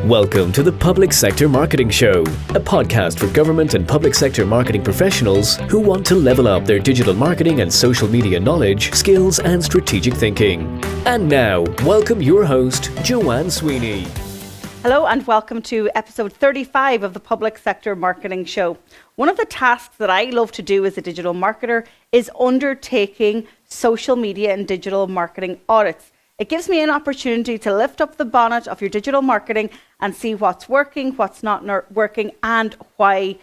Welcome to the Public Sector Marketing Show, a podcast for government and public sector marketing professionals who want to level up their digital marketing and social media knowledge, skills, and strategic thinking. And now, welcome your host, Joanne Sweeney. Hello and welcome to episode 35 of the Public Sector Marketing Show. One of the tasks that I love to do as a digital marketer is undertaking social media and digital marketing audits. It gives me an opportunity to lift up the bonnet of your digital marketing and see what's working, what's not working, and why.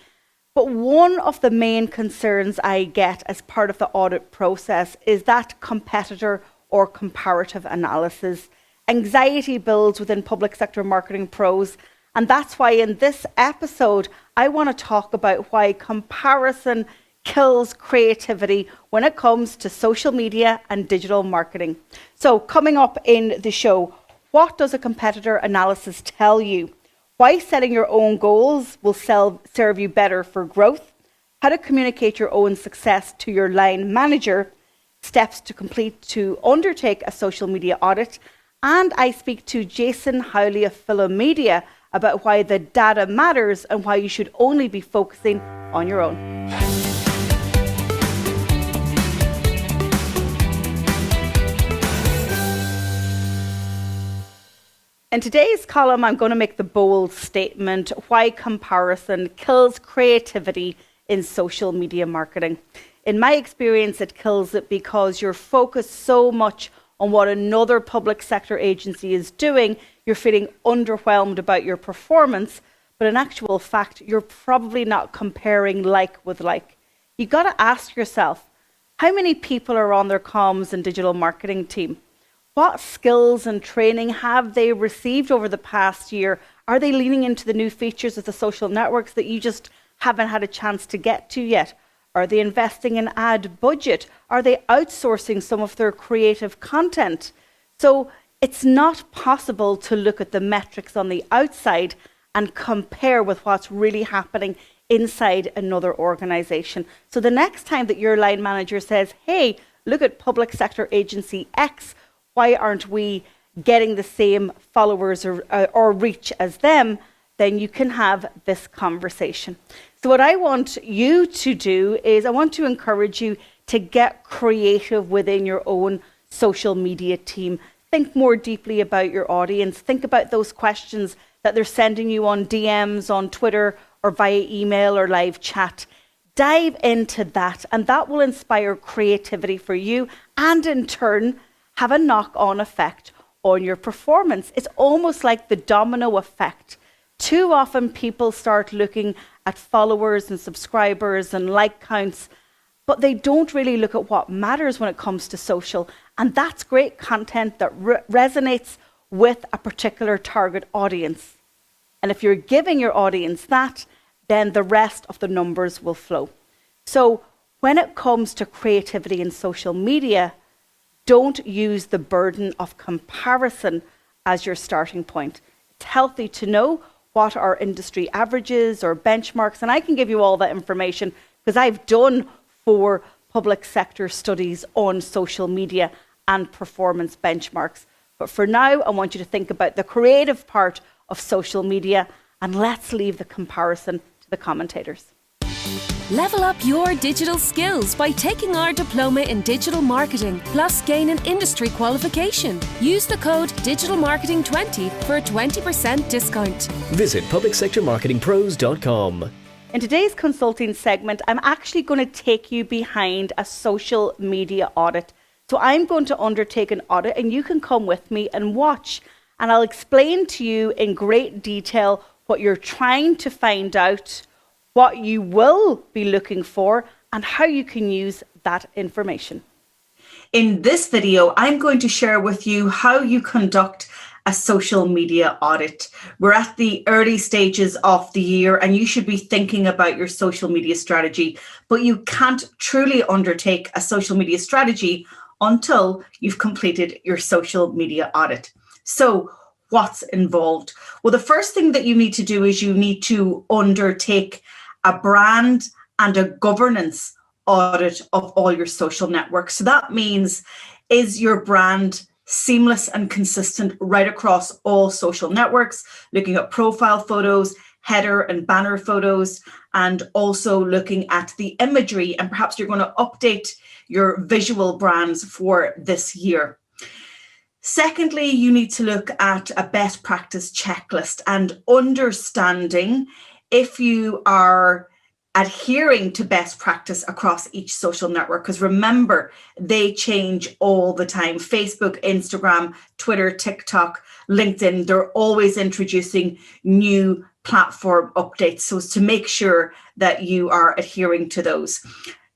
But one of the main concerns I get as part of the audit process is that competitor or comparative analysis. Anxiety builds within public sector marketing pros, and that's why in this episode I want to talk about why comparison kills creativity when it comes to social media and digital marketing. So coming up in the show, what does a competitor analysis tell you? Why setting your own goals will serve you better for growth? How to communicate your own success to your line manager? Steps to undertake a social media audit. And I speak to Jason Howley of Philomedia about why the data matters and why you should only be focusing on your own. In today's column, I'm going to make the bold statement why comparison kills creativity in social media marketing. In my experience, it kills it because you're focused so much on what another public sector agency is doing, you're feeling underwhelmed about your performance, but in actual fact, you're probably not comparing like with like. You've got to ask yourself, how many people are on their comms and digital marketing team? What skills and training have they received over the past year? Are they leaning into the new features of the social networks that you just haven't had a chance to get to yet? Are they investing in ad budget? Are they outsourcing some of their creative content? So it's not possible to look at the metrics on the outside and compare with what's really happening inside another organization. So the next time that your line manager says, hey, look at public sector agency X, why aren't we getting the same followers or reach as them? Then you can have this conversation. So what I want you to do is I want to encourage you to get creative within your own social media team. Think more deeply about your audience. Think about those questions that they're sending you on DMs, on Twitter, or via email or live chat. Dive into that, and that will inspire creativity for you and in turn have a knock-on effect on your performance. It's almost like the domino effect. Too often people start looking at followers and subscribers and like counts, but they don't really look at what matters when it comes to social. And that's great content that resonates with a particular target audience. And if you're giving your audience that, then the rest of the numbers will flow. So when it comes to creativity in social media, don't use the burden of comparison as your starting point. It's healthy to know what are industry averages or benchmarks, and I can give you all that information because I've done 4 public sector studies on social media and performance benchmarks. But for now, I want you to think about the creative part of social media, and let's leave the comparison to the commentators. Level up your digital skills by taking our diploma in digital marketing, plus gain an industry qualification. Use the code DigitalMarketing20 for a 20% discount. Visit publicsectormarketingpros.com. In today's consulting segment, I'm actually going to take you behind a social media audit. So I'm going to undertake an audit and you can come with me and watch. And I'll explain to you in great detail what you're trying to find out, what you will be looking for, and how you can use that information. In this video, I'm going to share with you how you conduct a social media audit. We're at the early stages of the year and you should be thinking about your social media strategy, but you can't truly undertake a social media strategy until you've completed your social media audit. So what's involved? Well, the first thing that you need to do is you need to undertake a brand and a governance audit of all your social networks. So that means, is your brand seamless and consistent right across all social networks, looking at profile photos, header and banner photos, and also looking at the imagery, and perhaps you're going to update your visual brands for this year. Secondly, you need to look at a best practice checklist and understanding if you are adhering to best practice across each social network, because remember, they change all the time. Facebook, Instagram, Twitter, TikTok, LinkedIn, they're always introducing new platform updates. So as to make sure that you are adhering to those.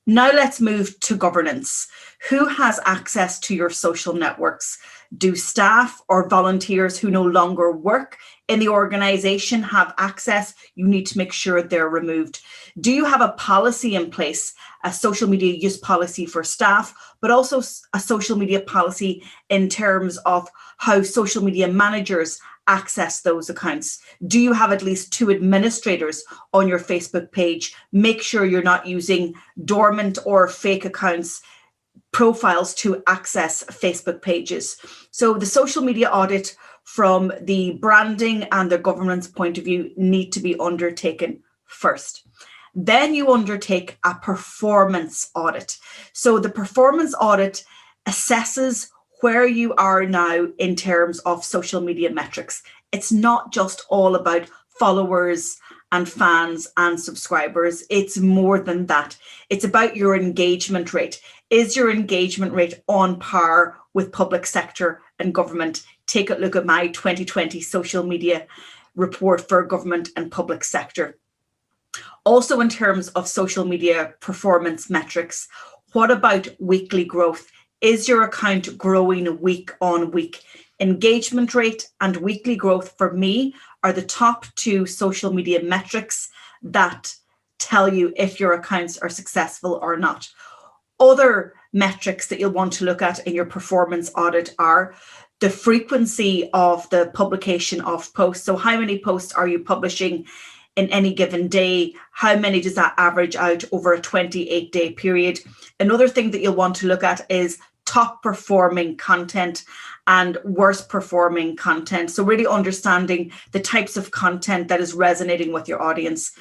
Now let's move to governance. Who has access to your social networks? Do staff or volunteers who no longer work in the organization have access? You need to make sure they're removed. Do you have a policy in place, a social media use policy for staff, but also a social media policy in terms of how social media managers access those accounts? Do you have at least 2 administrators on your Facebook page? Make sure you're not using dormant or fake accounts profiles to access Facebook pages. So the social media audit from the branding and the governance point of view need to be undertaken first. Then you undertake a performance audit. So the performance audit assesses where you are now in terms of social media metrics. It's not just all about followers and fans and subscribers. It's more than that. It's about your engagement rate. Is your engagement rate on par with public sector and government? Take a look at my 2020 social media report for government and public sector. Also, in terms of social media performance metrics, what about weekly growth? Is your account growing week on week? Engagement rate and weekly growth for me are the top 2 social media metrics that tell you if your accounts are successful or not. Other metrics that you'll want to look at in your performance audit are the frequency of the publication of posts. So how many posts are you publishing in any given day? How many does that average out over a 28-day period? Another thing that you'll want to look at is top performing content and worst performing content. So really understanding the types of content that is resonating with your audience.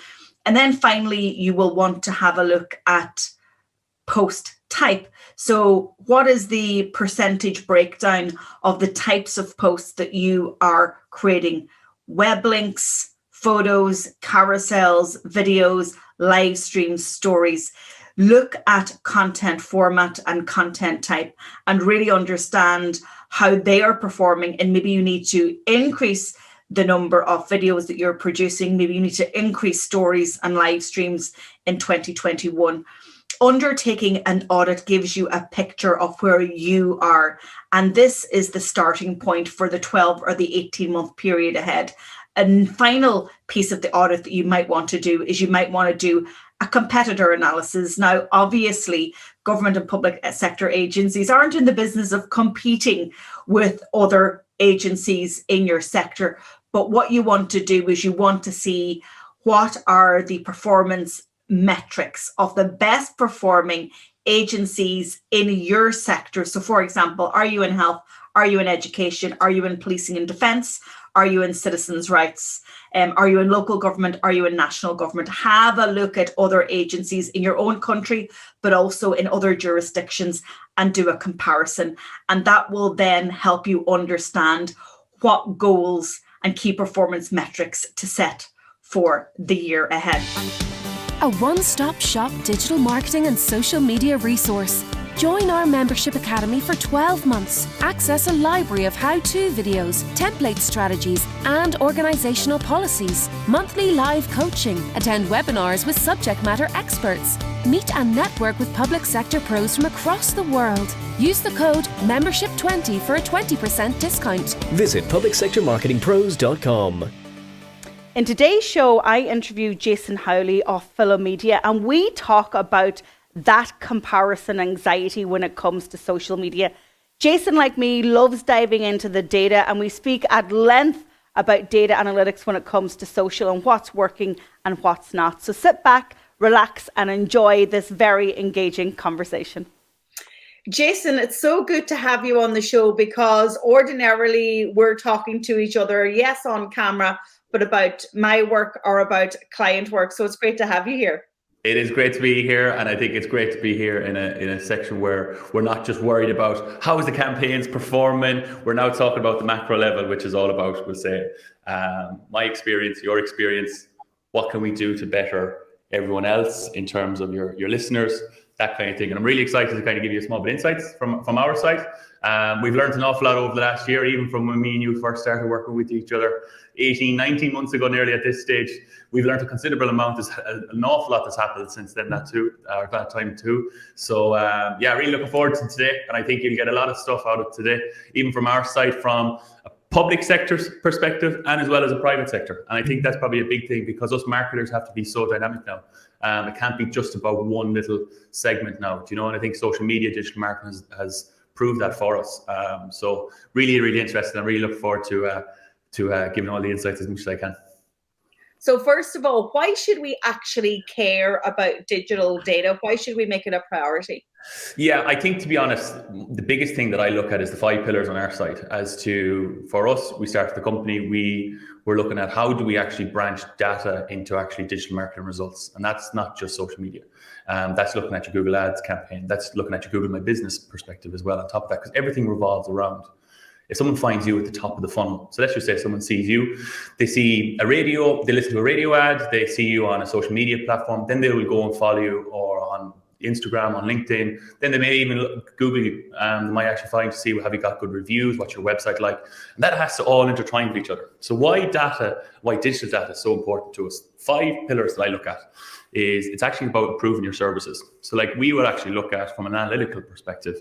And then finally, you will want to have a look at post type. So what is the percentage breakdown of the types of posts that you are creating? Web links, photos, carousels, videos, live streams, stories. Look at content format and content type and really understand how they are performing. And maybe you need to increase the number of videos that you're producing. Maybe you need to increase stories and live streams in 2021. Undertaking an audit gives you a picture of where you are. And this is the starting point for the 12 or the 18-month period ahead. A final piece of the audit that you might want to do is you might want to do a competitor analysis. Now, obviously, government and public sector agencies aren't in the business of competing with other agencies in your sector. But what you want to do is you want to see what are the performance metrics of the best performing agencies in your sector. So, for example, are you in health? Are you in education? Are you in policing and defence? Are you in citizens' rights? Are you in local government? Are you in national government? Have a look at other agencies in your own country, but also in other jurisdictions, and do a comparison. And that will then help you understand what goals and key performance metrics to set for the year ahead. A one-stop shop digital marketing and social media resource. Join our membership academy for 12 months. Access a library of how-to videos, template strategies, and organizational policies. Monthly live coaching. Attend webinars with subject matter experts. Meet and network with public sector pros from across the world. Use the code MEMBERSHIP20 for a 20% discount. Visit publicsectormarketingpros.com. In today's show, I interview Jason Howley of Philomedia, and we talk about that comparison anxiety when it comes to social media. Jason, like me, loves diving into the data, and we speak at length about data analytics when it comes to social and what's working and what's not. So sit back, relax, and enjoy this very engaging conversation. Jason, it's so good to have you on the show, because ordinarily we're talking to each other, yes, on camera, but about my work or about client work. So it's great to have you here. It is great to be here, and I think it's great to be here in a section where we're not just worried about how is the campaigns performing. We're now talking about the macro level, which is all about, we'll say, my experience, your experience, what can we do to better everyone else in terms of your listeners, that kind of thing. And I'm really excited to kind of give you a small bit of insights from our side. We've learned an awful lot over the last year, even from when me and you first started working with each other 18, 19 months ago, nearly at this stage. We've learned a considerable amount. There's an awful lot that's happened since then, that time too. So yeah, really looking forward to today. And I think you'll get a lot of stuff out of today, even from our side, from a public sector perspective and as well as a private sector. And I think that's probably a big thing, because us marketers have to be so dynamic now. It can't be just about one little segment now, do you know? And I think social media, digital marketing has proved that for us. So really, really interested. I really look forward to giving all the insights as much as I can. So first of all, why should we actually care about digital data? Why should we make it a priority? Yeah, I think, to be honest, the biggest thing that I look at is the 5 pillars on our side. As to, for us, we started the company, we're looking at how do we actually branch data into actually digital marketing results. And that's not just social media. That's looking at your Google Ads campaign. That's looking at your Google My Business perspective as well on top of that, because everything revolves around. If someone finds you at the top of the funnel, so let's just say someone sees you, they see a radio, they listen to a radio ad, they see you on a social media platform, then they will go and follow you, or on Instagram, on LinkedIn, then they may even Google you. They might actually find to see, have you got good reviews, what's your website like? And that has to all intertwine with each other. So why digital data is so important to us? 5 pillars that I look at is, it's actually about improving your services. So like, we will actually look at, from an analytical perspective,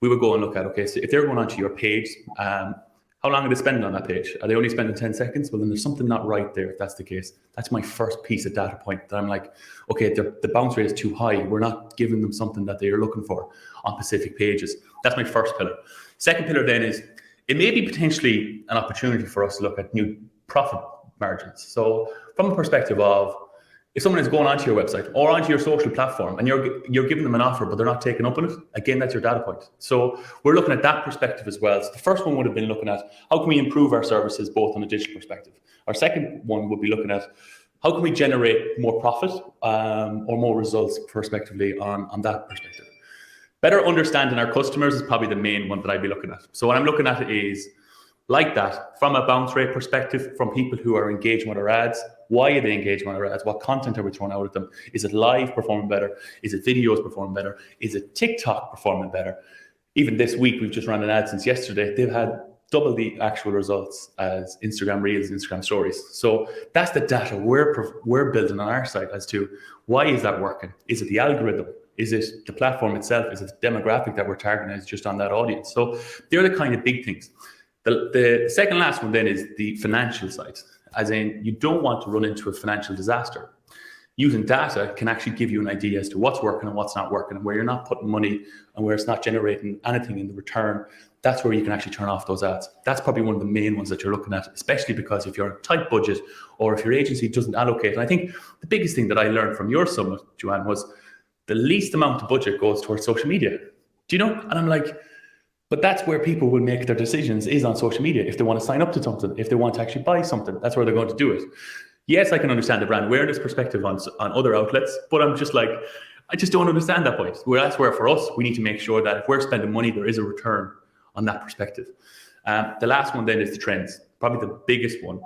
we would go and look at, okay, so if they're going onto your page, how long are they spending on that page? Are they only spending 10 seconds? Well, then there's something not right there if that's the case. That's my first piece of data point that I'm like, okay, the bounce rate is too high. We're not giving them something that they are looking for on specific pages. That's my first pillar. Second pillar then is, it may be potentially an opportunity for us to look at new profit margins. So from a perspective of, if someone is going onto your website or onto your social platform and you're giving them an offer, but they're not taking up on it, again, that's your data point. So we're looking at that perspective as well. So the first one would have been looking at, how can we improve our services both on a digital perspective? Our second one would be looking at, how can we generate more profit or more results prospectively on that perspective? Better understanding our customers is probably the main one that I'd be looking at. So what I'm looking at is, like that, from a bounce rate perspective, from people who are engaging with our ads. Why are they engaging with our ads? What content are we throwing out at them? Is it live performing better? Is it videos performing better? Is it TikTok performing better? Even this week, we've just run an ad since yesterday. They've had double the actual results as Instagram Reels, Instagram Stories. So that's the data we're building on our side as to, why is that working? Is it the algorithm? Is it the platform itself? Is it the demographic that we're targeting as just on that audience? So they're the kind of big things. The second last one then is the financial side, as in, you don't want to run into a financial disaster. Using data can actually give you an idea as to what's working and what's not working, and where you're not putting money and where it's not generating anything in the return. That's where you can actually turn off those ads. That's probably one of the main ones that you're looking at, especially because if you're on a tight budget or if your agency doesn't allocate. And I think the biggest thing that I learned from your summit, Joanne, was the least amount of budget goes towards social media. Do you know? And I'm like, but that's where people will make their decisions, is on social media. If they want to sign up to something, if they want to actually buy something, that's where they're going to do it. Yes, I can understand the brand awareness perspective on other outlets, but I'm just like, I just don't understand that point. Well, that's where for us, we need to make sure that if we're spending money, there is a return on that perspective. The last one then is the trends. Probably the biggest one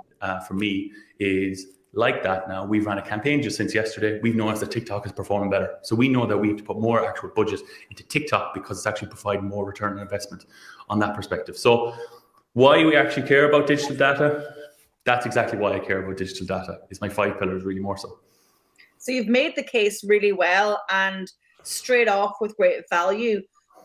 for me is, like that now, we've run a campaign just since yesterday. We've noticed that TikTok is performing better. So we know that we have to put more actual budget into TikTok because it's actually providing more return on investment on that perspective. So why we actually care about digital data, that's exactly why I care about digital data. It's my 5 pillars, really, more so. So you've made the case really well and straight off with great value.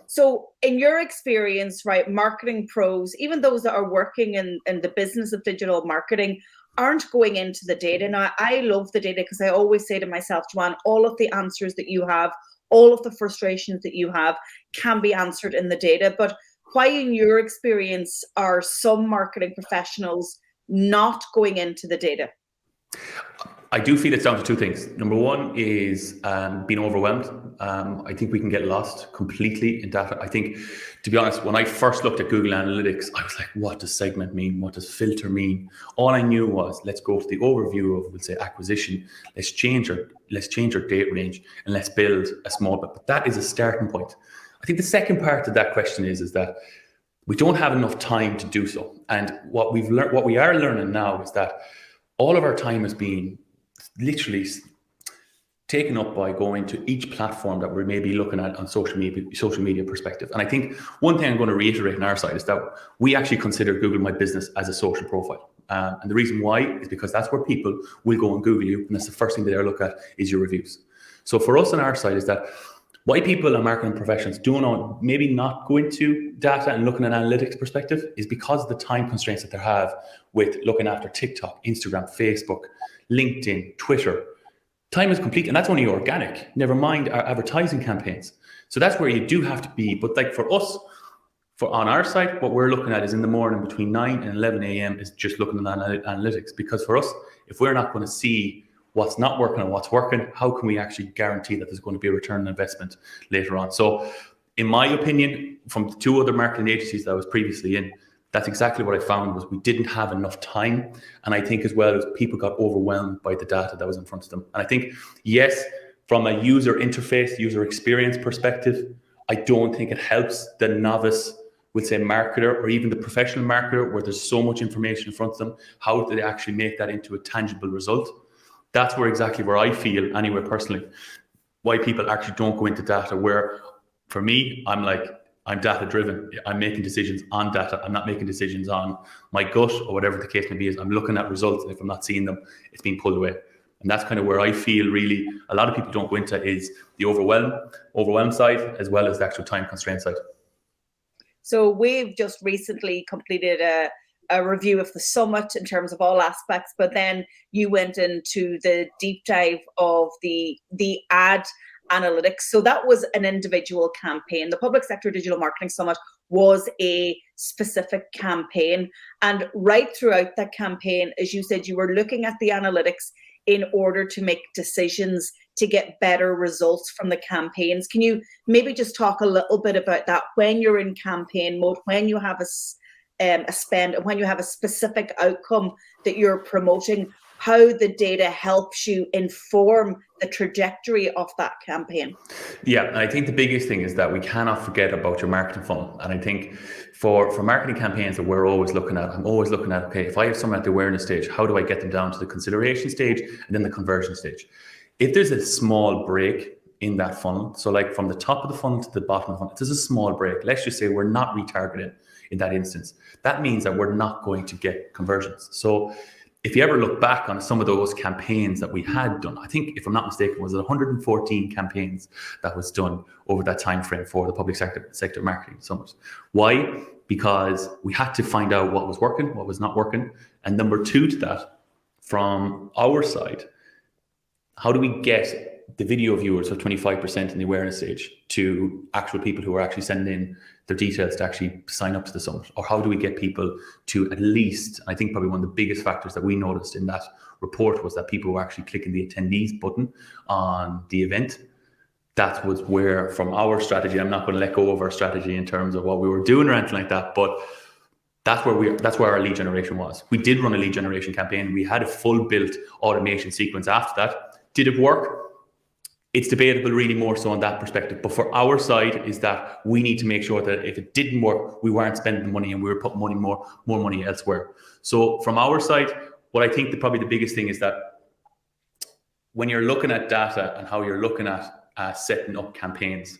So in your experience, right, marketing pros, even those that are working in the business of digital marketing, aren't going into the data. Now, I love the data because I always say to myself, Joanne, all of the answers that you have, all of the frustrations that you have can be answered in the data. But why, in your experience, are some marketing professionals not going into the data? I do feel it's down to two things. Number one is being overwhelmed. I think we can get lost completely in data. I think, to be honest, when I first looked at Google Analytics, I was like, what does segment mean? What does filter mean? All I knew was, let's go to the overview of, we'll say, acquisition. Let's change our date range, and let's build a small bit. But that is a starting point. I think the second part of that question is that we don't have enough time to do so. And what we are learning now is that all of our time is being literally taken up by going to each platform that we're maybe looking at on social media perspective. And I think one thing I'm going to reiterate on our side is that we actually consider Google My Business as a social profile. And the reason why is because that's where people will go and Google you, and that's the first thing they'll look at is your reviews. So for us on our side is that why people and marketing professionals maybe not go into data and looking at analytics perspective is because of the time constraints that they have with looking after TikTok, Instagram, Facebook, LinkedIn, Twitter. Time is complete, and that's only organic, never mind our advertising campaigns. So that's where you do have to be. But like for us, on our side, what we're looking at is in the morning between 9 and 11 a.m. is just looking at analytics. Because for us, if we're not going to see what's not working and what's working, how can we actually guarantee that there's going to be a return on investment later on? So in my opinion, from the two other marketing agencies that I was previously in, that's exactly what I found was we didn't have enough time. And I think as well as people got overwhelmed by the data that was in front of them. And I think, yes, from a user interface, user experience perspective, I don't think it helps the novice, would say, marketer or even the professional marketer where there's so much information in front of them. How do they actually make that into a tangible result? That's exactly where I feel, anyway, personally, why people actually don't go into data. Where for me, I'm data driven. I'm making decisions on data. I'm not making decisions on my gut or whatever the case may be. I'm looking at results, and if I'm not seeing them, it's being pulled away. And that's kind of where I feel really a lot of people don't go into is the overwhelm side as well as the actual time constraint side. So we've just recently completed a review of the summit in terms of all aspects, but then you went into the deep dive of the ad analytics. So that was an individual campaign. The Public Sector Digital Marketing Summit was a specific campaign. And right throughout that campaign, as you said, you were looking at the analytics in order to make decisions to get better results from the campaigns. Can you maybe just talk a little bit about that when you're in campaign mode, when you have a spend, and when you have a specific outcome that you're promoting, how the data helps you inform the trajectory of that campaign? Yeah, and I think the biggest thing is that we cannot forget about your marketing funnel. And I think for marketing campaigns that I'm always looking at, okay, if I have someone at the awareness stage, how do I get them down to the consideration stage and then the conversion stage? If there's a small break in that funnel, so like from the top of the funnel to the bottom of the funnel, if there's a small break, let's just say we're not retargeting in that instance, that means that we're not going to get conversions. So if you ever look back on some of those campaigns that we had done, I think, if I'm not mistaken, was it 114 campaigns that was done over that time frame for the Public Sector Marketing Summit. Why? Because we had to find out what was working, what was not working. And number two to that, from our side, how do we get the video viewers of 25% in the awareness stage to actual people who are actually sending in their details to actually sign up to the summit? Or how do we get people to at least, I think probably one of the biggest factors that we noticed in that report was that people were actually clicking the attendees button on the event. That was where, from our strategy, I'm not going to let go of our strategy in terms of what we were doing or anything like that, but that's where our lead generation was. We did run a lead generation campaign. We had a full built automation sequence after that. Did it work? It's debatable really more so on that perspective. But for our side is that we need to make sure that if it didn't work, we weren't spending the money and we were putting more money elsewhere. So from our side, what I think probably the biggest thing is that when you're looking at data and how you're looking at setting up campaigns,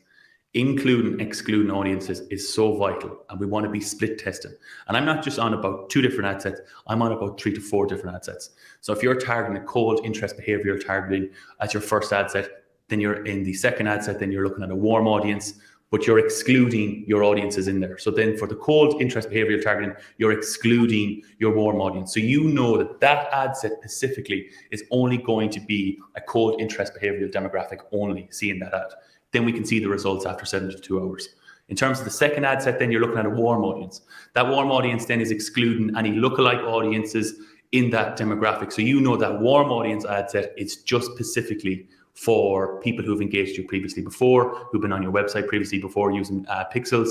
including, excluding audiences is so vital, and we want to be split testing. And I'm not just on about 2 different ad sets, I'm on about 3 to 4 different ad sets. So if you're targeting a cold interest behavioral targeting as your first ad set, then you're in the second ad set, then you're looking at a warm audience, but you're excluding your audiences in there. So then for the cold interest behavioral targeting, you're excluding your warm audience. So you know that ad set specifically is only going to be a cold interest behavioral demographic only, seeing that ad. Then we can see the results after 72 hours. In terms of the second ad set, then you're looking at a warm audience. That warm audience then is excluding any lookalike audiences in that demographic. So you know that warm audience ad set, it's just specifically for people who've engaged you previously before, who've been on your website previously before using pixels,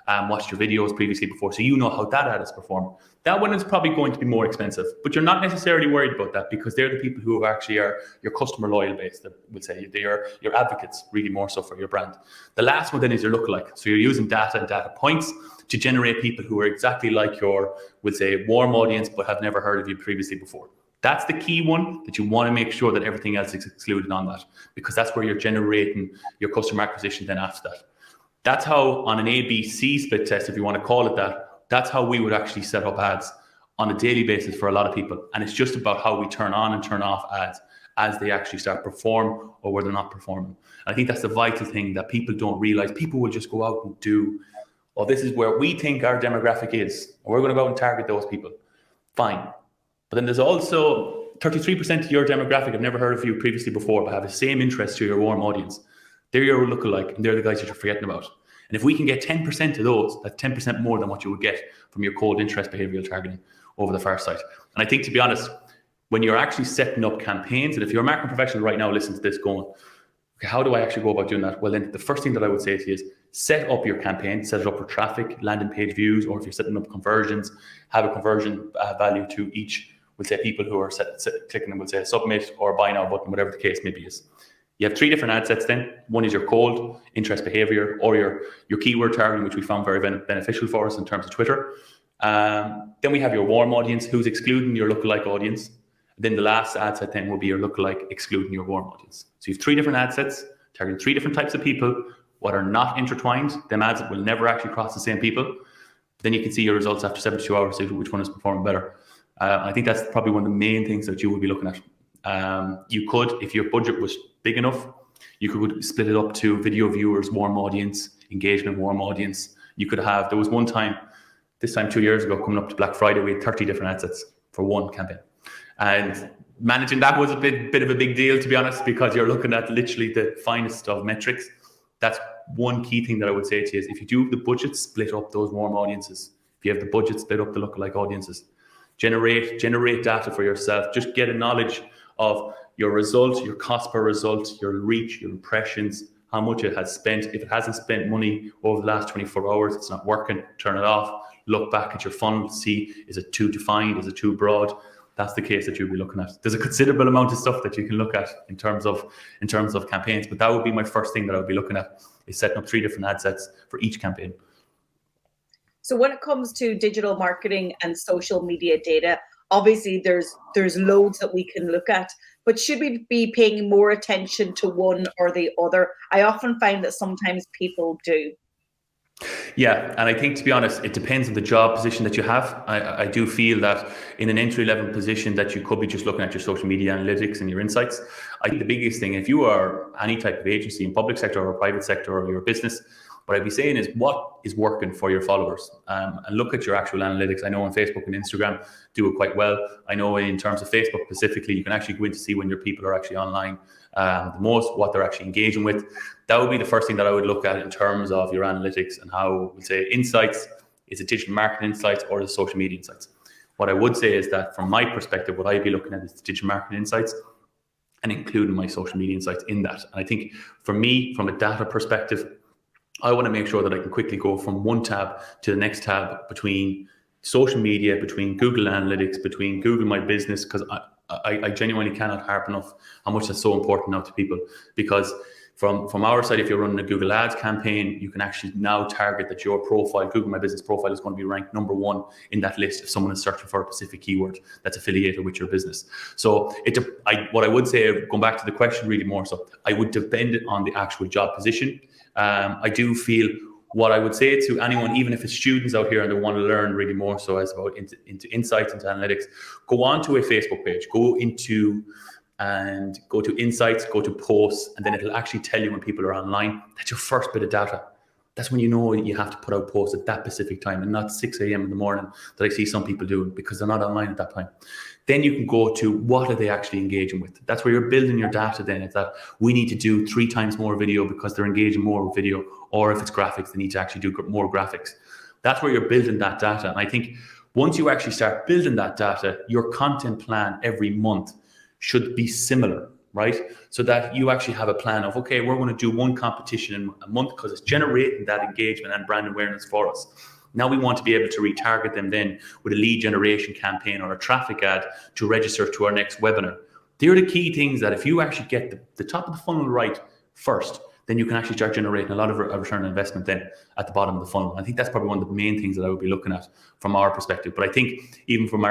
watched your videos previously before. So you know how that ad has performed. That one is probably going to be more expensive, but you're not necessarily worried about that because they're the people who actually are your customer loyal base, that would say they are your advocates, really more so for your brand. The last one then is your lookalike. So you're using data and data points to generate people who are exactly like your, would say, warm audience, but have never heard of you previously before. That's the key one that you want to make sure that everything else is excluded on that, because that's where you're generating your customer acquisition then after that. That's how, on an ABC split test, if you want to call it that, that's how we would actually set up ads on a daily basis for a lot of people. And it's just about how we turn on and turn off ads as they actually start perform or where they're not performing. And I think that's the vital thing that people don't realize. People will just go out and do, oh, this is where we think our demographic is, and we're going to go out and target those people. Fine. But then there's also 33% of your demographic have never heard of you previously before, but have the same interest to your warm audience. They're your lookalike, and they're the guys that you're forgetting about. And if we can get 10% of those, that's 10% more than what you would get from your cold interest behavioral targeting over the far side. And I think, to be honest, when you're actually setting up campaigns, and if you're a marketing professional right now, listen to this going, okay, how do I actually go about doing that? Well, then the first thing that I would say to you is set up your campaign, set it up for traffic, landing page views, or if you're setting up conversions, have a conversion value to each, we'll say people who are clicking and we'll say submit or buy now button, whatever the case may be is. You have 3 different ad sets then. One is your cold interest behavior or your keyword targeting, which we found very beneficial for us in terms of Twitter. Then we have your warm audience, who's excluding your lookalike audience. Then the last ad set then will be your lookalike excluding your warm audience. So you have 3 different ad sets, targeting 3 different types of people. What are not intertwined, them ads will never actually cross the same people. Then you can see your results after 72 hours, see which one is performing better. I think that's probably one of the main things that you will be looking at. You could, if your budget was big enough, you could split it up to video viewers, warm audience, engagement, warm audience. You could have, there was one time, this time 2 years ago, coming up to Black Friday, we had 30 different ad sets for one campaign. And managing that was a bit of a big deal, to be honest, because you're looking at literally the finest of metrics. That's one key thing that I would say to you is if you do have the budget, split up those warm audiences. If you have the budget, split up the lookalike audiences. Generate data for yourself. Just get a knowledge of your result, your cost per result, your reach, your impressions, how much it has spent. If it hasn't spent money over the last 24 hours, it's not working, turn it off. Look back at your funnel, see, is it too defined? Is it too broad? That's the case that you'll be looking at. There's a considerable amount of stuff that you can look at in terms of campaigns, but that would be my first thing that I would be looking at, is setting up 3 different ad sets for each campaign. So when it comes to digital marketing and social media data, obviously there's loads that we can look at, but should we be paying more attention to one or the other? I often find that sometimes people do. Yeah, and I think, to be honest, it depends on the job position that you have. I do feel that in an entry-level position that you could be just looking at your social media analytics and your insights. I think the biggest thing, if you are any type of agency in public sector or private sector or your business, what I'd be saying is what is working for your followers, and look at your actual analytics. I know on Facebook and Instagram do it quite well. I know in terms of Facebook specifically, you can actually go in to see when your people are actually online the most, what they're actually engaging with. That would be the first thing that I would look at in terms of your analytics and how we say insights. Is it digital marketing insights or the social media insights? What I would say is that from my perspective, what I'd be looking at is the digital marketing insights and including my social media insights in that. And I think for me, from a data perspective, I want to make sure that I can quickly go from one tab to the next tab between social media, between Google Analytics, between Google My Business, because I genuinely cannot harp enough how much that's so important now to people. Because from our side, if you're running a Google Ads campaign, you can actually now target that your profile, Google My Business profile, is going to be ranked number 1 in that list if someone is searching for a specific keyword that's affiliated with your business. So what I would say, going back to the question really more so, I would depend on the actual job position. I do feel what I would say to anyone, even if it's students out here and they want to learn really more so as about into insights, into analytics, go on to a Facebook page, go to insights, go to posts, and then it'll actually tell you when people are online. That's your first bit of data. That's when you know you have to put out posts at that specific time and not 6 a.m. in the morning that I see some people doing because they're not online at that time. Then you can go to what are they actually engaging with. That's where you're building your data then. It's that we need to do 3 times more video because they're engaging more with video, or if it's graphics, they need to actually do more graphics. That's where you're building that data. And I think Once you actually start building that data, your content plan every month should be similar, right? So that you actually have a plan of, okay, we're going to do one competition in a month because it's generating that engagement and brand awareness for us. Now we want to be able to retarget them then with a lead generation campaign or a traffic ad to register to our next webinar. They're the key things that if you actually get the top of the funnel right first, then you can actually start generating a lot of a return on investment then at the bottom of the funnel. I think that's probably one of the main things that I would be looking at from our perspective. But I think even from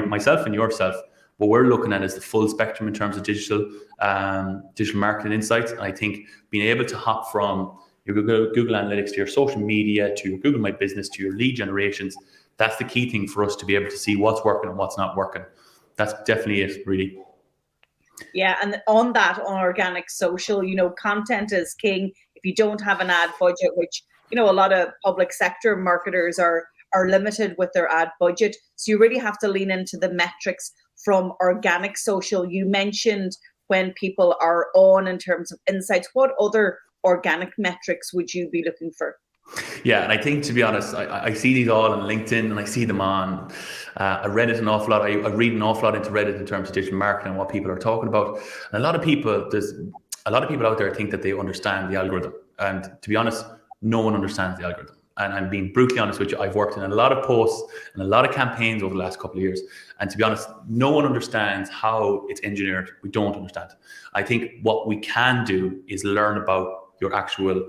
myself and yourself, what we're looking at is the full spectrum in terms of digital marketing insights. And I think being able to hop from your Google Analytics to your social media, to your Google My Business, to your lead generations, that's the key thing for us to be able to see what's working and what's not working. That's definitely it, really. Yeah, and on organic social, content is king. If you don't have an ad budget, which, a lot of public sector marketers are limited with their ad budget. So you really have to lean into the metrics from organic social. You mentioned when people are on in terms of insights. What other organic metrics would you be looking for? Yeah, and I think, to be honest, I see these all on LinkedIn and I see them on Reddit an awful lot. I read an awful lot into Reddit in terms of digital marketing and what people are talking about. And there's a lot of people out there think that they understand the algorithm. And to be honest, no one understands the algorithm. And I'm being brutally honest with you, I've worked in a lot of posts and a lot of campaigns over the last couple of years. And to be honest, no one understands how it's engineered. We don't understand. I think what we can do is learn about your actual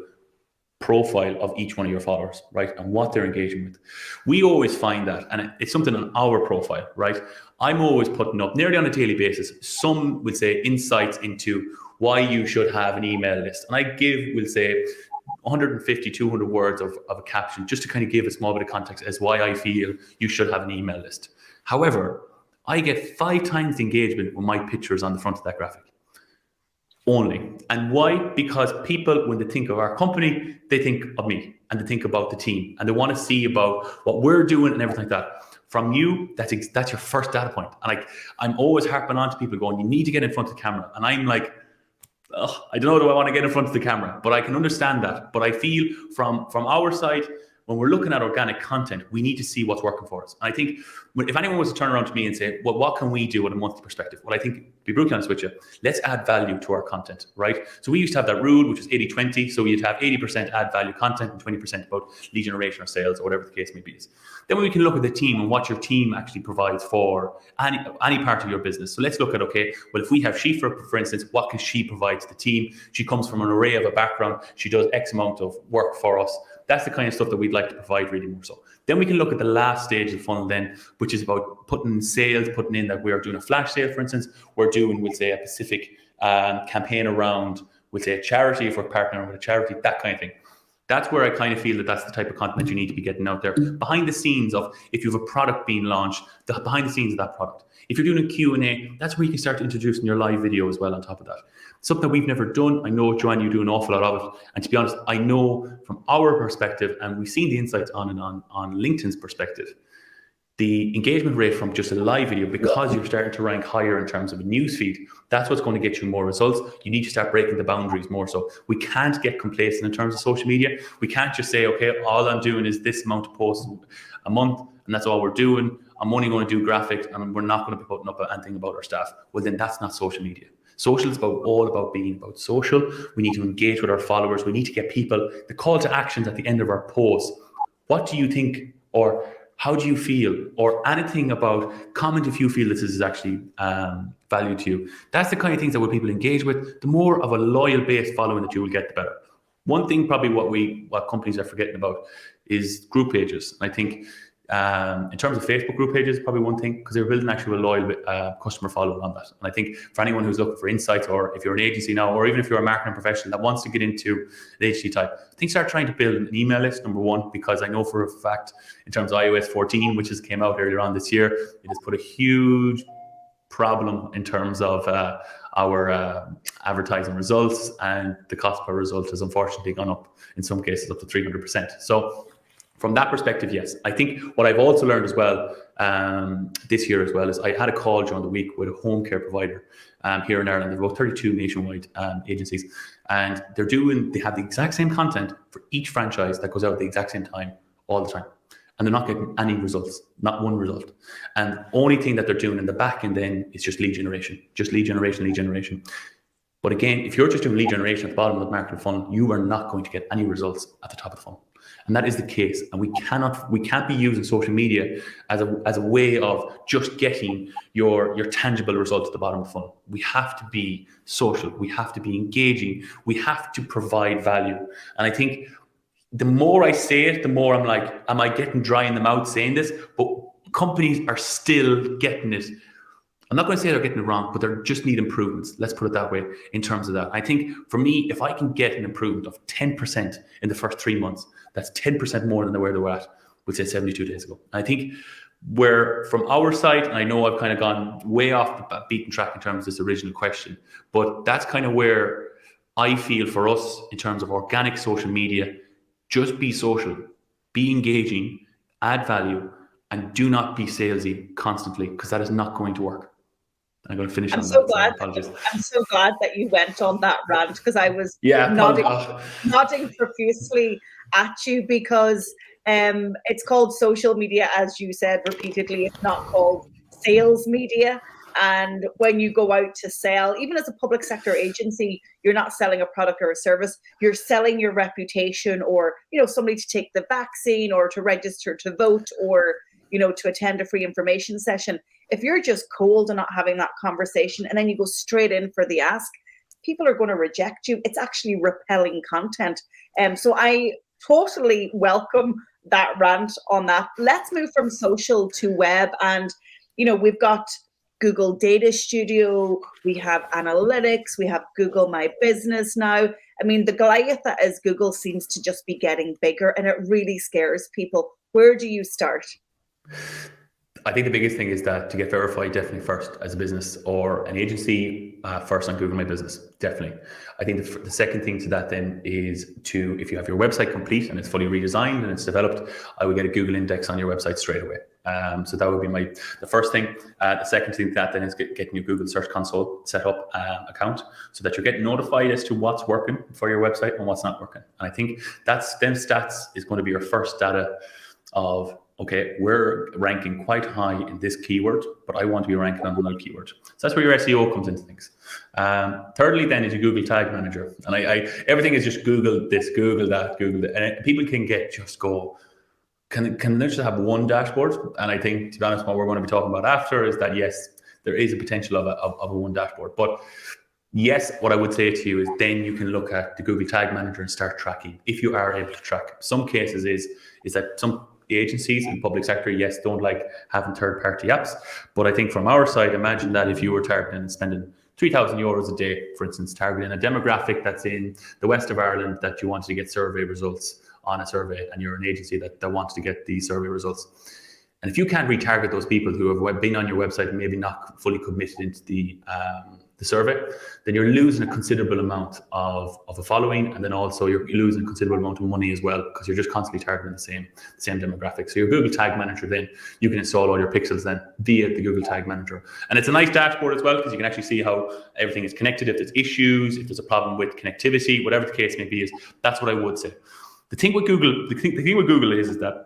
profile of each one of your followers, right? And what they're engaging with. We always find that, and it's something on our profile, right? I'm always putting up nearly on a daily basis, some would say insights into why you should have an email list. And I we'll say 150, 200 words of a caption just to kind of give a small bit of context as why I feel you should have an email list. However, I get 5 times the engagement when my picture is on the front of that graphic. Only. And why? Because people, when they think of our company, they think of me and they think about the team and they want to see about what we're doing and everything like that. From you, that's your first data point. And I'm always harping on to people going, you need to get in front of the camera. And I'm like, I don't know, do I want to get in front of the camera? But I can understand that. But I feel from our side, when we're looking at organic content, we need to see what's working for us. And I think if anyone was to turn around to me and say, well, what can we do with a monthly perspective? Well, I think, to be brutally honest with you, let's add value to our content, right? So we used to have that rule, which was 80-20. So you'd have 80% add value content and 20% about lead generation or sales or whatever the case may be. Then we can look at the team and what your team actually provides for any part of your business. So let's look at, okay, well, if we have Shifa, for instance, what can she provide to the team? She comes from an array of a background. She does X amount of work for us. That's the kind of stuff that we'd like to provide really more so. Then we can look at the last stage of the funnel then, which is about putting in that we are doing a flash sale, for instance. We're doing, we'll say, a specific campaign around, we'll say, a charity, if we're partnering with a charity, that kind of thing. That's where I kind of feel that that's the type of content you need to be getting out there. Behind the scenes of, if you have a product being launched, behind the scenes of that product. If you're doing a Q&A, that's where you can start introducing your live video as well on top of that. Something that we've never done. I know, Joanne, you do an awful lot of it. And to be honest, I know from our perspective, and we've seen the insights on LinkedIn's perspective, the engagement rate from just a live video, because you're starting to rank higher in terms of a newsfeed, that's what's going to get you more results. You need to start breaking the boundaries more so. We can't get complacent in terms of social media. We can't just say, okay, all I'm doing is this amount of posts a month, and that's all we're doing. I'm only going to do graphics, and we're not going to be putting up anything about our staff. Well, then that's not social media. Social is all about being about social. We need to engage with our followers. We need to get people, the call to actions at the end of our posts. What do you think, or how do you feel, or anything about, comment if you feel this is actually value to you. That's the kind of things that when people engage with, the more of a loyal base following that you will get, the better. One thing probably what companies are forgetting about is group pages. I think in terms of Facebook group pages, probably one thing, because they're building actually a loyal customer following on that. And I think for anyone who's looking for insights, or if you're an agency now, or even if you're a marketing professional that wants to get into an agency type, I think start trying to build an email list, number one, because I know for a fact in terms of iOS 14, which has came out earlier on this year, it has put a huge problem in terms of our advertising results, and the cost per result has unfortunately gone up, in some cases up to 300%. So from that perspective, yes. I think what I've also learned as well this year as well is I had a call during the week with a home care provider here in Ireland. There are about 32 nationwide agencies, and they have the exact same content for each franchise that goes out at the exact same time all the time. and they're not getting any results, not one result. And the only thing that they're doing in the back end then is just lead generation. But again, if you're just doing lead generation at the bottom of the marketing funnel, you are not going to get any results at the top of the funnel. And that is the case. And we can't be using social media as a way of just getting your tangible result at the bottom of the funnel. We have to be social. We have to be engaging. We have to provide value. And I think the more I say it, the more I'm like, am I getting dry in the mouth saying this? But companies are still getting it. I'm not going to say they're getting it wrong, but they just need improvements. Let's put it that way in terms of that. I think for me, if I can get an improvement of 10% in the first 3 months, that's 10% more than where they were at, we'll say 72 days ago. I think where from our side, and I know I've kind of gone way off the beaten track in terms of this original question, but that's kind of where I feel for us in terms of organic social media, just be social, be engaging, add value, and do not be salesy constantly, because that is not going to work. I'm going to finish on that. Apologies. I'm so glad that you went on that rant, because I was nodding profusely at you, because it's called social media, as you said repeatedly. It's not called sales media. And when you go out to sell, even as a public sector agency, you're not selling a product or a service. You're selling your reputation, or somebody to take the vaccine, or to register to vote, or to attend a free information session. If you're just cold and not having that conversation, and then you go straight in for the ask, people are going to reject you. It's actually repelling content. So I totally welcome that rant on that. Let's move from social to web. And, we've got Google Data Studio, we have analytics, we have Google My Business now. I mean, the Goliath that is Google seems to just be getting bigger, and it really scares people. Where do you start? I think the biggest thing is that to get verified, definitely first as a business or an agency, first on Google My Business, definitely. I think the second thing to that then is if you have your website complete and it's fully redesigned and it's developed, I would get a Google index on your website straight away. So that would be the first thing. The second thing to that then is getting your Google Search Console set up account, so that you're getting notified as to what's working for your website and what's not working. And I think them stats is going to be your first data of, okay, we're ranking quite high in this keyword, but I want to be ranking on another keyword. So that's where your SEO comes into things. Thirdly, then is your Google Tag Manager. And everything is just Google this, Google that, Google that. And people can can they just have one dashboard? And I think, to be honest, what we're going to be talking about after is that, yes, there is a potential of a one dashboard. But yes, what I would say to you is then you can look at the Google Tag Manager and start tracking, if you are able to track. Some cases is that some agencies in the public sector, yes, don't like having third-party apps. But I think from our side, imagine that if you were targeting and spending €3,000 a day, for instance, targeting a demographic that's in the west of Ireland, that you wanted to get survey results on a survey, and you're an agency that wants to get these survey results. And if you can't retarget those people who have been on your website and maybe not fully committed into the survey, then you're losing a considerable amount of a following, and then also you're losing a considerable amount of money as well, because you're just constantly targeting the same demographic. So your Google Tag Manager, then you can install all your pixels then via the Google Tag Manager. And it's a nice dashboard as well, because you can actually see how everything is connected. If there's issues, if there's a problem with connectivity, whatever the case may be, that's what I would say. The thing with Google, is that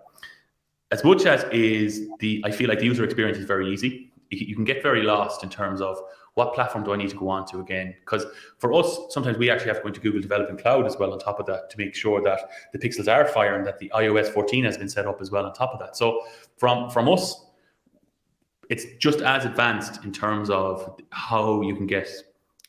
as much as I feel like the user experience is very easy, you can get very lost in terms of what platform do I need to go on to again? Because for us, sometimes we actually have to go into Google Development Cloud as well on top of that, to make sure that the pixels are firing, that the iOS 14 has been set up as well on top of that. So from us, it's just as advanced in terms of how you can get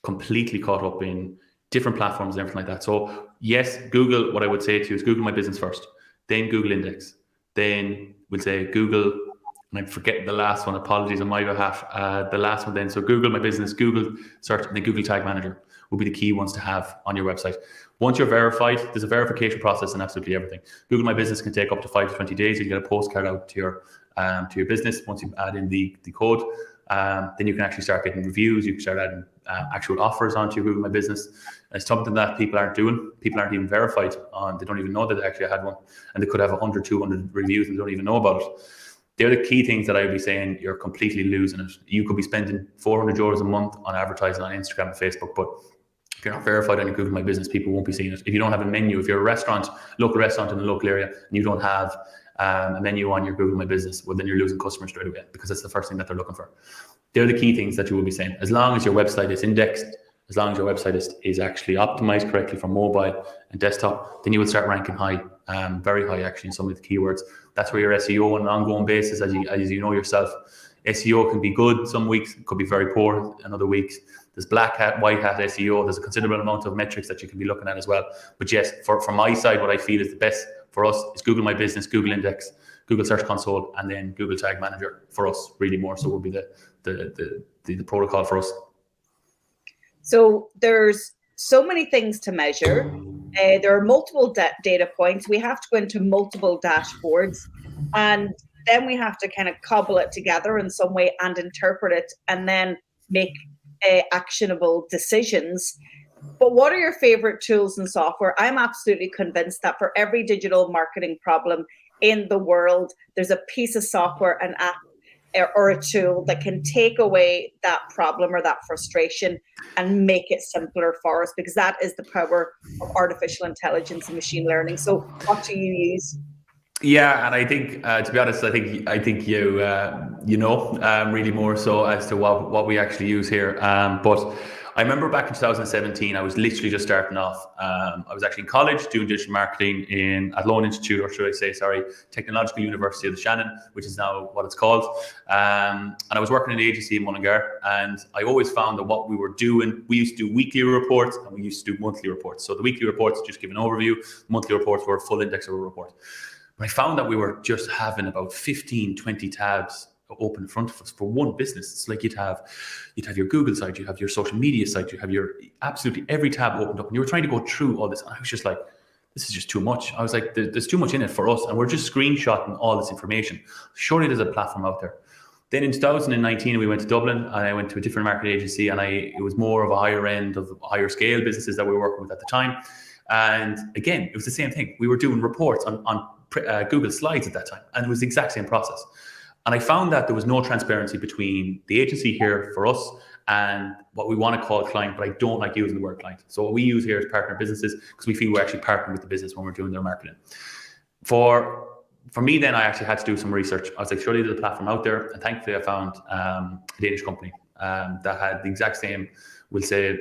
completely caught up in different platforms and everything like that. So yes, Google, what I would say to you is Google My Business first, then Google Index, then we'll say Google, and I'm forgetting the last one, apologies on my behalf, the last one then. So Google My Business, Google Search, and then Google Tag Manager will be the key ones to have on your website. Once you're verified, there's a verification process in absolutely everything. Google My Business can take up to 5 to 20 days. You get a postcard out to your business once you add in the code. Then you can actually start getting reviews. You can start adding actual offers onto your Google My Business. And it's something that people aren't doing. People aren't even verified on. They don't even know that they actually had one. And they could have 100, 200 reviews and they don't even know about it. They're the key things that I would be saying you're completely losing it. You could be spending €400 a month on advertising on Instagram and Facebook, but if you're not verified on your Google My Business, people won't be seeing it. If you don't have a menu, if you're a restaurant, local restaurant in a local area, and you don't have a menu on your Google My Business, well, then you're losing customers straight away, because that's the first thing that they're looking for. They're the key things that you will be saying. As long as your website is indexed, as long as your website is actually optimized correctly for mobile and desktop, then you will start ranking high, very high actually in some of the keywords. That's where your SEO on an ongoing basis, as you know yourself, SEO can be good some weeks, it could be very poor in other weeks. There's black hat, white hat SEO. There's a considerable amount of metrics that you can be looking at as well. But yes, from my side, what I feel is the best for us is Google My Business, Google Index, Google Search Console, and then Google Tag Manager for us. Really more so would be the protocol for us. So there's so many things to measure. There are multiple data points. We have to go into multiple dashboards, and then we have to kind of cobble it together in some way and interpret it, and then make actionable decisions. But what are your favorite tools and software? I'm absolutely convinced that for every digital marketing problem in the world, there's a piece of software, an app, or a tool that can take away that problem or that frustration and make it simpler for us, because that is the power of artificial intelligence and machine learning. So what do you use? Yeah, and I think, to be honest, I think you really more so as to what we actually use here. But I remember back in 2017, I was literally just starting off. I was actually in college doing digital marketing at Lone Institute, or should I say, Technological University of the Shannon, which is now what it's called. And I was working in an agency in Mullingar, and I always found that what we were doing, we used to do weekly reports and we used to do monthly reports. So the weekly reports just give an overview, monthly reports were a full index of a report. But I found that we were just having about 15, 20 tabs open in front of us for one business. It's like you'd have your Google site, you have your social media site, you have your absolutely every tab opened up, and you were trying to go through all this. And I was just like, this is just too much. I was like, there's too much in it for us, and we're just screenshotting all this information. Surely there's a platform out there. Then in 2019, we went to Dublin, and I went to a different marketing agency, and it was more of a higher end of higher scale businesses that we were working with at the time. And again, it was the same thing. We were doing reports on Google Slides at that time, and it was the exact same process. And I found that there was no transparency between the agency here for us and what we want to call client, but I don't like using the word client. So what we use here is partner businesses, because we feel we're actually partnering with the business when we're doing their marketing. For me, then I actually had to do some research. I was like, surely there's a platform out there, and thankfully I found a Danish company that had the exact same, we'll say,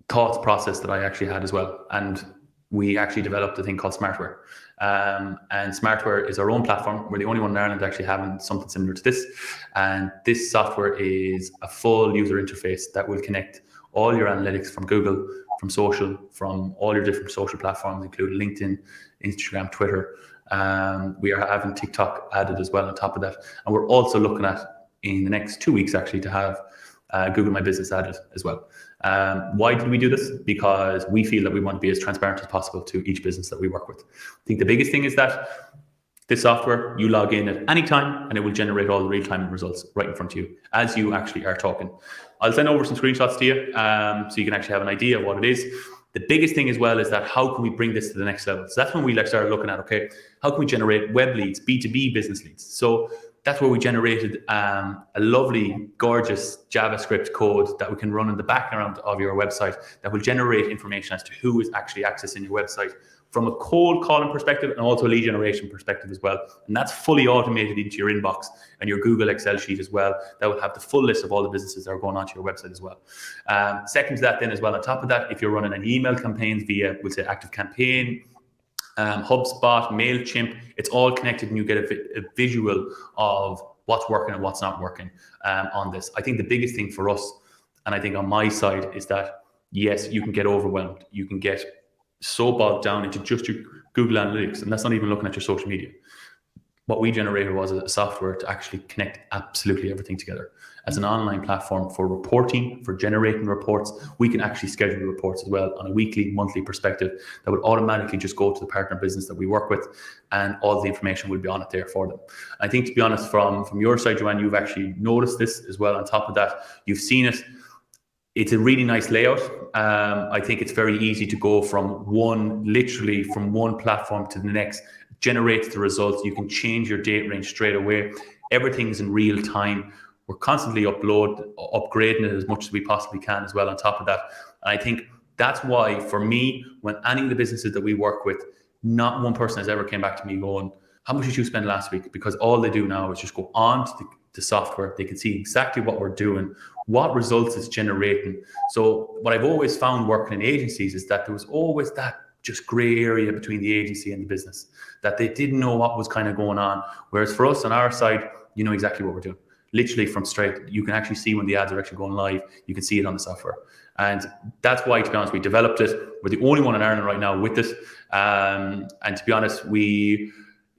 thoughts process that I actually had as well. And we actually developed a thing called Smartware. And Smartware is our own platform. We're the only one in Ireland actually having something similar to this. And this software is a full user interface that will connect all your analytics from Google, from social, from all your different social platforms, including LinkedIn, Instagram, Twitter. We are having TikTok added as well on top of that. And we're also looking at, in the next 2 weeks actually, to have Google My Business added as well. Why did we do this? Because we feel that we want to be as transparent as possible to each business that we work with. I think the biggest thing is that this software, you log in at any time and it will generate all the real-time results right in front of you as you actually are talking. I'll send over some screenshots to you so you can actually have an idea of what it is. The biggest thing as well is that how can we bring this to the next level? So that's when we started looking at, okay, how can we generate web leads, B2B business leads? So that's where we generated a lovely, gorgeous JavaScript code that we can run in the background of your website that will generate information as to who is actually accessing your website from a cold calling perspective and also a lead generation perspective as well. And that's fully automated into your inbox and your Google Excel sheet as well. That will have the full list of all the businesses that are going onto your website as well. Second to that then as well, on top of that, if you're running an email campaigns via, we'll say, ActiveCampaign, HubSpot, MailChimp, it's all connected and you get a visual of what's working and what's not working on this. I think the biggest thing for us, and I think on my side, is that yes, you can get overwhelmed. You can get so bogged down into just your Google Analytics, and that's not even looking at your social media. What we generated was a software to actually connect absolutely everything together. As an online platform for reporting, for generating reports, we can actually schedule reports as well on a weekly, monthly perspective that would automatically just go to the partner business that we work with, and all the information will be on it there for them. I think, to be honest, from your side, Joanne, you've actually noticed this as well. On top of that, you've seen it. It's a really nice layout. I think it's very easy to go from one platform to the next, generates the results. You can change your date range straight away. Everything's in real time. We're constantly upgrading it as much as we possibly can as well on top of that. And I think that's why, for me, when any of the businesses that we work with not one person has ever came back to me going, how much did you spend last week? Because all they do now is just go on to the software. They can see exactly what we're doing, what results it's generating. So what I've always found working in agencies is that there was always that just gray area between the agency and the business, that they didn't know what was kind of going on. Whereas for us on our side, you know exactly what we're doing. Literally from straight, you can actually see when the ads are actually going live. You can see it on the software. And that's why, to be honest, we developed it. We're the only one in Ireland right now with it. And to be honest,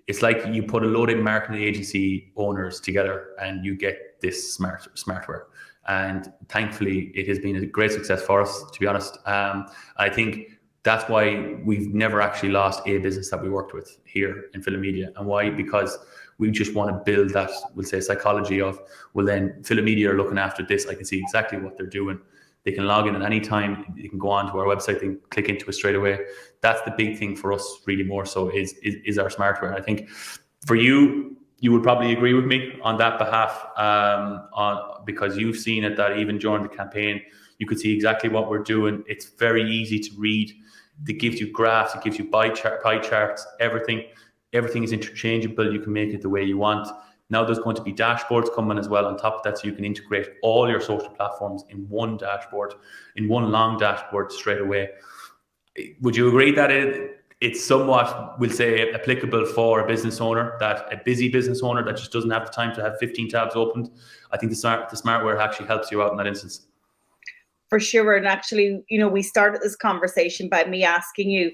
it's like you put a load of marketing agency owners together and you get this smartware. And thankfully, it has been a great success for us, to be honest. I think that's why we've never actually lost a business that we worked with here in Philomedia. And why? Because we just want to build that, we'll say, psychology of, well, then Philomedia are looking after this. I can see exactly what they're doing. They can log in at any time. You can go onto our website, they can click into it straight away. That's the big thing for us, really more so, is our smartware. I think for you would probably agree with me on that behalf, because you've seen it, that even during the campaign, you could see exactly what we're doing. It's very easy to read. It gives you graphs, it gives you pie charts, everything. Everything is interchangeable. You can make it the way you want. Now there's going to be dashboards coming as well on top of that, so you can integrate all your social platforms in one dashboard, in one long dashboard straight away. Would you agree that it's somewhat, we'll say, applicable for a business owner, that a busy business owner that just doesn't have the time to have 15 tabs opened? I think the smartware actually helps you out in that instance. For sure. And actually, we started this conversation by me asking you,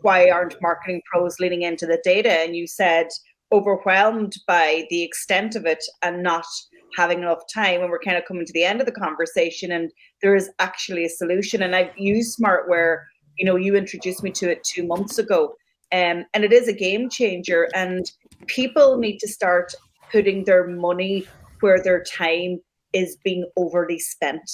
why aren't marketing pros leaning into the data? And you said overwhelmed by the extent of it and not having enough time. And we're kind of coming to the end of the conversation, and there is actually a solution. And I've used smartware. You introduced me to it 2 months ago, and it is a game changer. And people need to start putting their money where their time is being overly spent.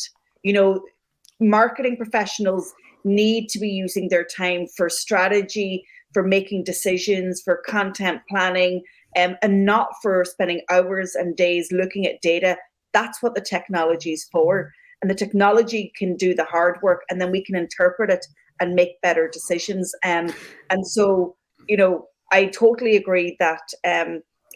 Marketing professionals need to be using their time for strategy, for making decisions, for content planning, and not for spending hours and days looking at data. That's what the technology is for. And the technology can do the hard work, and then we can interpret it and make better decisions. And so, I totally agree that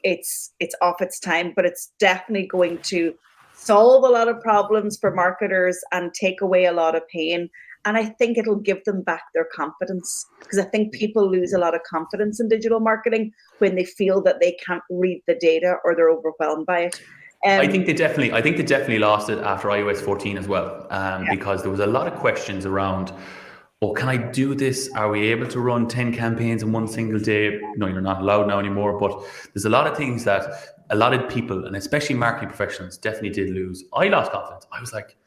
it's off its time, but it's definitely going to solve a lot of problems for marketers and take away a lot of pain. And I think it'll give them back their confidence, because I think people lose a lot of confidence in digital marketing when they feel that they can't read the data or they're overwhelmed by it. I think they definitely lost it after iOS 14 as well, because there was a lot of questions around, can I do this? Are we able to run 10 campaigns in one single day? No, you're not allowed now anymore. But there's a lot of things that a lot of people, and especially marketing professionals, definitely did lose. I lost confidence. I was like,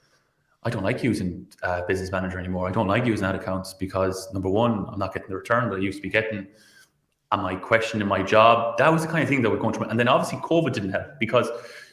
I don't like using Business Manager anymore. I don't like using ad accounts because, number one, I'm not getting the return that I used to be getting. Am I questioning my job? That was the kind of thing that was going through. And then obviously COVID didn't help, because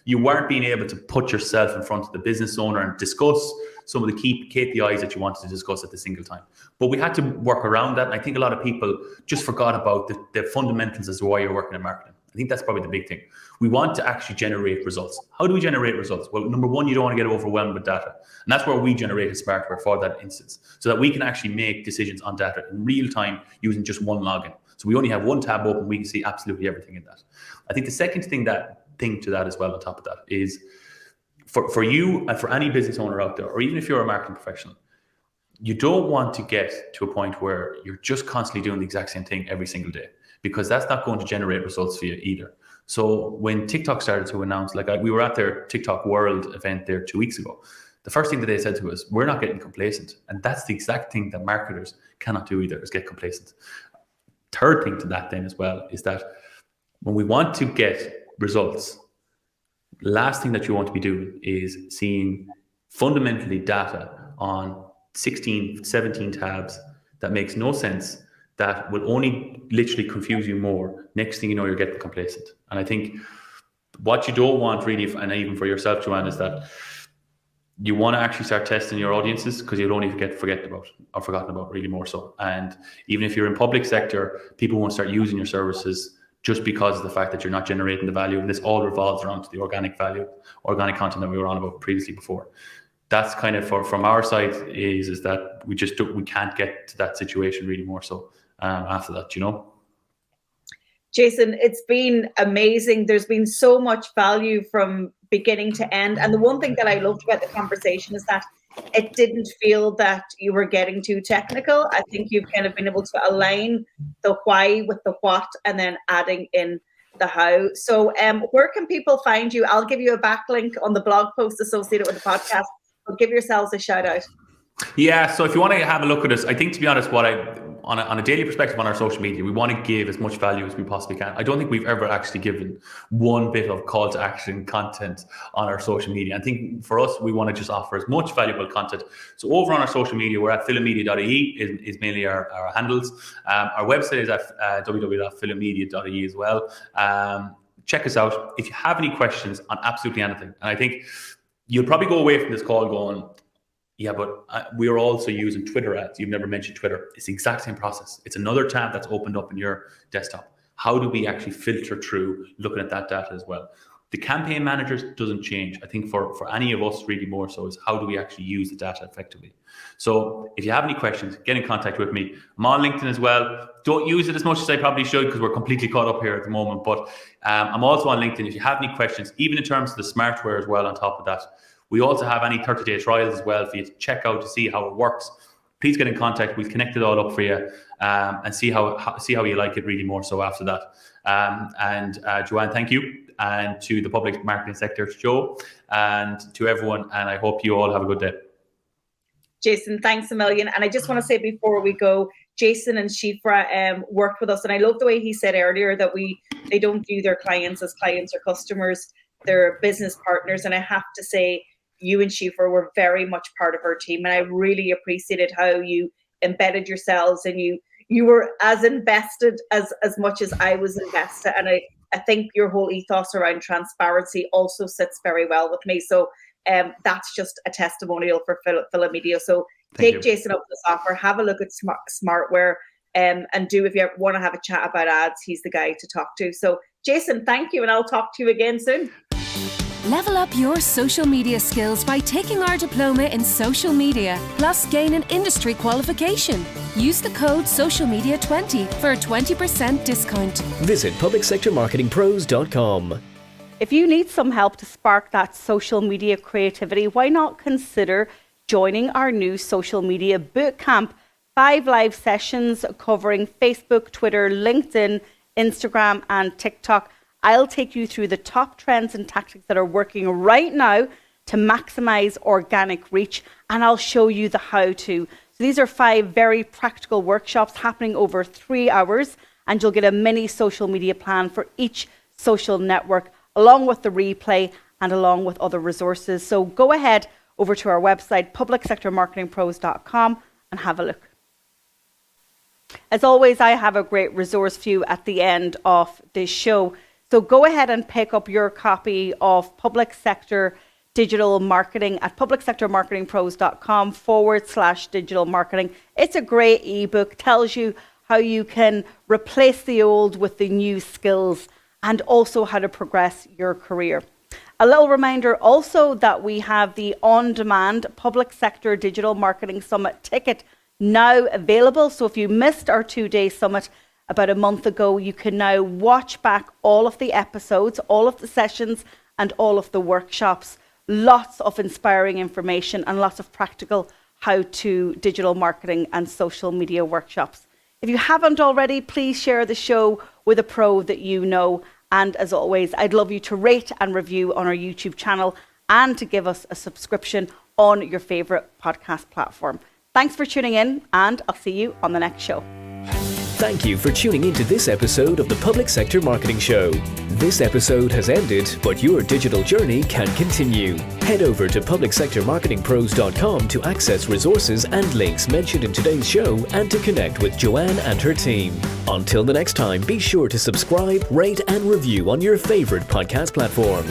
you weren't being able to put yourself in front of the business owner and discuss some of the key KPIs that you wanted to discuss at the single time. But we had to work around that. And I think a lot of people just forgot about the fundamentals as to why you're working in marketing. I think that's probably the big thing. We want to actually generate results. How do we generate results? Well, number one, you don't want to get overwhelmed with data. And that's where we generated smartware for that instance, so that we can actually make decisions on data in real time using just one login. So we only have one tab open. We can see absolutely everything in that. I think the second thing to that as well on top of that is for you and for any business owner out there, or even if you're a marketing professional, you don't want to get to a point where you're just constantly doing the exact same thing every single day, because that's not going to generate results for you either. So when TikTok started to announce, we were at their TikTok World event there 2 weeks ago, the first thing that they said to us, we're not getting complacent. And that's the exact thing that marketers cannot do either, is get complacent. Third thing to that then as well is that when we want to get results, last thing that you want to be doing is seeing fundamentally data on 16, 17 tabs that makes no sense, that will only literally confuse you more. Next thing you know, you're getting complacent. And I think what you don't want really, and even for yourself, Joanne, is that you want to actually start testing your audiences, because you'll only get forgotten about really more so. And even if you're in public sector, people won't start using your services just because of the fact that you're not generating the value. And this all revolves around the organic content that we were on about previously before. That's kind of from our side is that we can't get to that situation really more so. after that, Jason, it's been amazing. There's been so much value from beginning to end. And the one thing that I loved about the conversation is that it didn't feel that you were getting too technical. I think you've kind of been able to align the why with the what and then adding in the how. So where can people find you? I'll give you a backlink on the blog post associated with the podcast, but give yourselves a shout out. Yeah, so if you want to have a look at us, I think, to be honest, on a daily perspective on our social media, we want to give as much value as we possibly can. I don't think we've ever actually given one bit of call to action content on our social media. I think for us, we want to just offer as much valuable content. So over on our social media, we're at philomedia.ie is mainly our handles. Our website is at www.philomedia.ie as well. Check us out. If you have any questions on absolutely anything, and I think you'll probably go away from this call going, yeah, but we're also using Twitter ads. You've never mentioned Twitter. It's the exact same process. It's another tab that's opened up in your desktop. How do we actually filter through looking at that data as well? The campaign managers doesn't change. I think for any of us, really more so is how do we actually use the data effectively? So if you have any questions, get in contact with me. I'm on LinkedIn as well. Don't use it as much as I probably should because we're completely caught up here at the moment. But I'm also on LinkedIn. If you have any questions, even in terms of the smartware as well on top of that, we also have any 30-day trials as well for you to check out to see how it works. Please get in contact. We'll connect it all up for you and see how you like it really more so after that. And Joanne, thank you. And to the Public Marketing Sector Show and to everyone. And I hope you all have a good day. Jason, thanks a million. And I just want to say before we go, Jason and Shifra worked with us. And I love the way he said earlier that they don't view their clients as clients or customers. They're business partners. And I have to say, you and Shifra were very much part of our team. And I really appreciated how you embedded yourselves and you were as invested as much as I was invested. And I think your whole ethos around transparency also sits very well with me. So that's just a testimonial for Philomedia. So take Jason up this offer, have a look at smartware, and do, if you want to have a chat about ads, he's the guy to talk to. So Jason, thank you, and I'll talk to you again soon. Level up your social media skills by taking our diploma in social media, plus gain an industry qualification. Use the code SOCIALMEDIA20 for a 20% discount. Visit publicsectormarketingpros.com. If you need some help to spark that social media creativity, why not consider joining our new social media bootcamp? 5 live sessions covering Facebook, Twitter, LinkedIn, Instagram, and TikTok. I'll take you through the top trends and tactics that are working right now to maximize organic reach, and I'll show you the how-to. So these are 5 very practical workshops happening over 3 hours, and you'll get a mini social media plan for each social network, along with the replay and along with other resources. So go ahead over to our website, publicsectormarketingpros.com, and have a look. As always, I have a great resource for you at the end of this show. So go ahead and pick up your copy of Public Sector Digital Marketing at publicsectormarketingpros.com/digital marketing. It's a great ebook, tells you how you can replace the old with the new skills and also how to progress your career. A little reminder also that we have the on-demand Public Sector Digital Marketing Summit ticket now available. So if you missed our 2-day summit about a month ago, you can now watch back all of the episodes, all of the sessions, and all of the workshops. Lots of inspiring information and lots of practical how-to digital marketing and social media workshops. If you haven't already, please share the show with a pro that you know. And as always, I'd love you to rate and review on our YouTube channel and to give us a subscription on your favorite podcast platform. Thanks for tuning in, and I'll see you on the next show. Thank you for tuning into this episode of the Public Sector Marketing Show. This episode has ended, but your digital journey can continue. Head over to publicsectormarketingpros.com to access resources and links mentioned in today's show and to connect with Joanne and her team. Until the next time, be sure to subscribe, rate, and review on your favorite podcast platform.